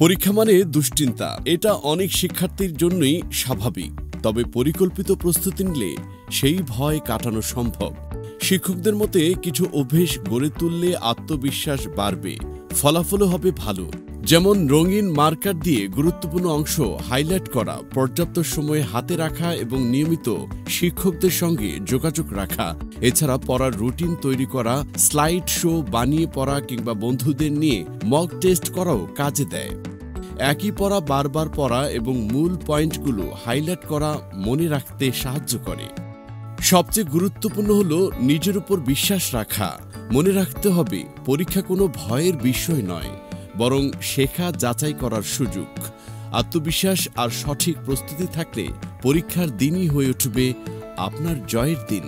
পরীক্ষা মানে দুশ্চিন্তা, এটা অনেক শিক্ষার্থীর জন্যই স্বাভাবিক। তবে পরিকল্পিত প্রস্তুতি নিলে সেই ভয় কাটানো সম্ভব। শিক্ষকদের মতে কিছু অভ্যেস গড়ে তুললে আত্মবিশ্বাস বাড়বে, ফলাফলও হবে ভালো। যেমন রঙিন মার্কার দিয়ে গুরুত্বপূর্ণ অংশ হাইলাইট করা, পর্যাপ্ত সময় হাতে রাখা এবং নিয়মিত শিক্ষকদের সঙ্গে যোগাযোগ রাখা। এছাড়া পড়ার রুটিন তৈরি করা, স্লাইড শো বানিয়ে পড়া কিংবা বন্ধুদের নিয়ে মক টেস্ট করাও কাজে দেয়। একই পড়া বারবার পড়া এবং মূল পয়েন্টগুলো হাইলাইট করা মনে রাখতে সাহায্য করে। সবচেয়ে গুরুত্বপূর্ণ হলো নিজের উপর বিশ্বাস রাখা। মনে রাখতে হবে পরীক্ষা কোনো ভয়ের বিষয় নয়, বরং শেখা যাচাই করার সুযোগ। আত্মবিশ্বাস আর সঠিক প্রস্তুতি থাকলে পরীক্ষার দিনই হয়ে উঠবে আপনার জয়ের দিন।